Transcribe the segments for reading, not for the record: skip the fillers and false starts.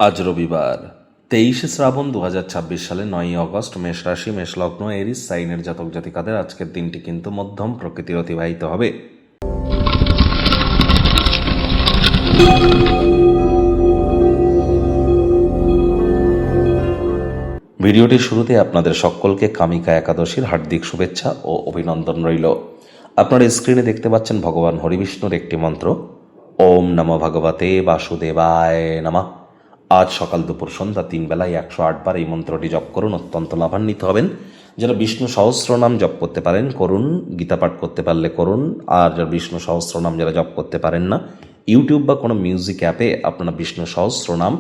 আজ রবিবার 23শে শ্রাবণ 2026 সালে 9ই অগস্ট। মেষ রাশি, মেষ লগ্ন, এরিস সাইনের জাতক জাতিকাদের আজকের দিনটি কিন্তু মধ্যম প্রকৃতির অতিবাহিত হবে। ভিডিওটির শুরুতে আপনাদের সকলকে কামিকা একাদশীর হার্দিক শুভেচ্ছা ও অভিনন্দন রইল। আপনারা স্ক্রিনে দেখতে পাচ্ছেন ভগবান হরিবিষ্ণুর একটি মন্ত্র, ওম নমঃ ভগবতে বাসুদেবায় নমঃ। আজ সকাল দুপুর সন্ধ্যা 3 বেলায় 108 বার এই মন্ত্রটি জপ করুন, অত্যন্ত লাভান্বিত হবেন। যারা বিষ্ণু সহস্রনাম জপ করতে পারেন করুন, গীতা পাঠ করতে পারলে করুন। আর যারা বিষ্ণু সহস্রনাম যারা জপ করতে পারেন না, ইউটিউব বা কোনো মিউজিক অ্যাপে আপনারা বিষ্ণু সহস্রনাম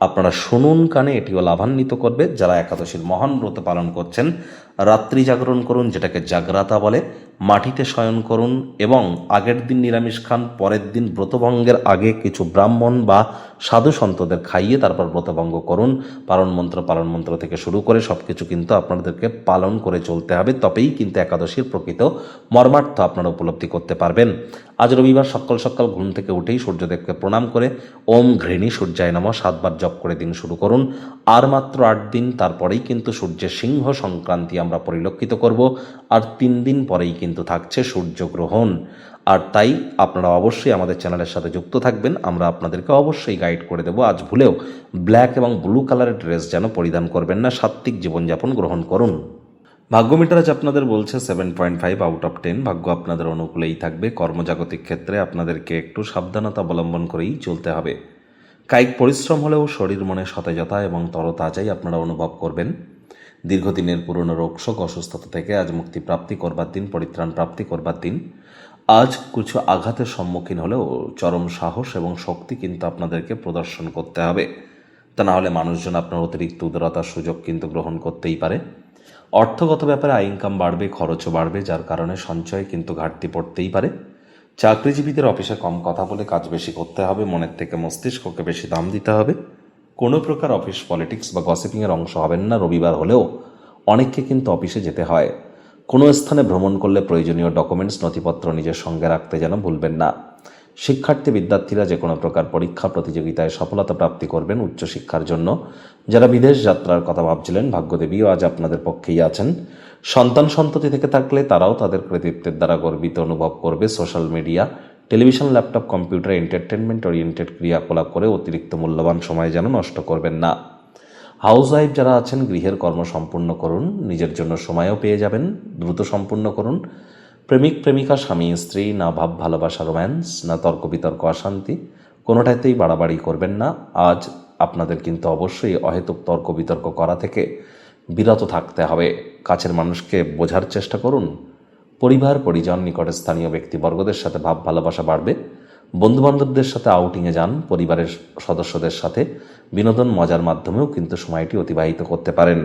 আপনারা শুনুন কানে, এটিও লাভান্বিত করবে। যারা একাদশীর মহান ব্রত পালন করছেন, রাত্রি জাগরণ করুন, যেটাকে জাগ্রাতা বলে। মাটিতে শয়ন করুন এবং আগের দিন নিরামিষ খান, পরের দিন ব্রতভঙ্গের আগে কিছু ব্রাহ্মণ বা সাধু সন্তদের খাইয়ে তারপর ব্রতভঙ্গ করুন। পালন মন্ত্র থেকে শুরু করে সব কিছু কিন্তু আপনাদেরকে পালন করে চলতে হবে, তবেই কিন্তু একাদশীর প্রকৃত মর্মার্থ আপনারা উপলব্ধি করতে পারবেন। আজ রবিবার সকাল সকাল ঘুম থেকে উঠেই সূর্যদেবকে প্রণাম করে ওম ঘৃণী সূর্যায় নমঃ 7 বার জপ করে দিন শুরু করুন। আর মাত্র 8 দিন, তারপরেই কিন্তু সূর্যের সিংহ সংক্রান্তি আমরা পরিলক্ষিত করব। আর 3 দিন পরেই কিন্তু থাকছে সূর্যগ্রহণ। আর তাই আপনারা অবশ্যই আমাদের চ্যানেলের সাথে যুক্ত থাকবেন। আমরা আপনাদেরকে অবশ্যই গাইড করে দেবো। আজ ভুলেও ব্ল্যাক এবং ব্লু কালারের ড্রেস যেন পরিধান করবেন না, সাত্ত্বিক জীবনযাপন গ্রহণ করুন। ভাগ্য মিটার আজ আপনাদের বলছে 7.5 আউট অফ 10। ভাগ্য আপনাদের অনুকূলেই থাকবে। কর্মজাগতিক ক্ষেত্রে আপনাদেরকে একটু সাবধানতা অবলম্বন করেই চলতে হবে। কায়িক পরিশ্রম হলেও শরীর মনে সতেজতা এবং তরতাজাই আপনারা অনুভব করবেন। দীর্ঘদিনের পুরনো রোগশোক অসুস্থতা থেকে আজ মুক্তি প্রাপ্তি করবার দিন, পরিত্রাণ প্রাপ্তি করবার দিন। আজ কিছু আঘাতের সম্মুখীন হলেও চরম সাহস এবং শক্তি কিন্তু আপনাদেরকে প্রদর্শন করতে হবে। তা না হলে মানুষজন আপনার অতিরিক্ত উদারতার সুযোগ কিন্তু গ্রহণ করতেই পারে। অর্থগত ব্যাপারে আয় ইনকাম বাড়বে, খরচও বাড়বে, যার কারণে সঞ্চয়ে কিন্তু ঘাটতি পড়তেই পারে। চাকরিজীবীদের অফিসে কম কথা বলে কাজ বেশি করতে হবে, মনের থেকে মস্তিষ্ককে বেশি দাম দিতে হবে। কোনো প্রকার অফিস পলিটিক্স বা গসিপিংয়ের অংশ হবেন না। রবিবার হলেও অনেককে কিন্তু অফিসে যেতে হয়। কোনো স্থানে ভ্রমণ করলে প্রয়োজনীয় ডকুমেন্টস নথিপত্র নিজের সঙ্গে রাখতে যেন ভুলবেন না। শিক্ষার্থী বিদ্যার্থীরা যে কোনো প্রকার পরীক্ষা প্রতিযোগিতায় সফলতা প্রাপ্তি করবেন উচ্চশিক্ষার জন্য। যারা বিদেশ যাত্রার কথা ভাবছিলেন, ভাগ্যদেবীও আজ আপনাদের পক্ষেই আছেন। সন্তান সন্ততি থেকে থাকলে তারাও তাদের কৃতিত্বের দ্বারা গর্বিত অনুভব করবে। Social media, television, laptop, computer, entertainment oriented ক্রিয়াকলাপ করে অতিরিক্ত মূল্যবান সময় যেন নষ্ট করবেন না। হাউস ওয়াইফ যারা আছেন, গৃহের কর্ম সম্পূর্ণ করুন, নিজের জন্য সময়ও পেয়ে যাবেন, দ্রুত সম্পূর্ণ করুন। প্রেমিক প্রেমিকা, স্বামী স্ত্রী, না ভাব ভালোবাসা রোম্যান্স, না তর্ক বিতর্ক অশান্তি, কোনোটাতেই বাড়াবাড়ি করবেন না। আজ আপনাদের কিন্তু অবশ্যই অহেতুক তর্ক বিতর্ক করা থেকে বিরত থাকতে হবে। কাছের মানুষকে বোঝার চেষ্টা করুন। পরিবার পরিজন, নিকটের স্থানীয় ব্যক্তিবর্গদের সাথে ভাব ভালোবাসা বাড়বে। বন্ধুবান্ধবদের সাথে আউটিংয়ে যান। পরিবারের সদস্যদের সাথে বিনোদন মজার মাধ্যমেও কিন্তু সময়টি অতিবাহিত করতে পারেন।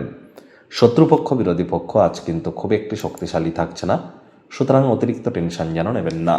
শত্রুপক্ষ বিরোধী পক্ষ আজ কিন্তু খুব একটি শক্তিশালী থাকছে না, সুতরাং অতিরিক্ত টেনশন যেন নেবেন না।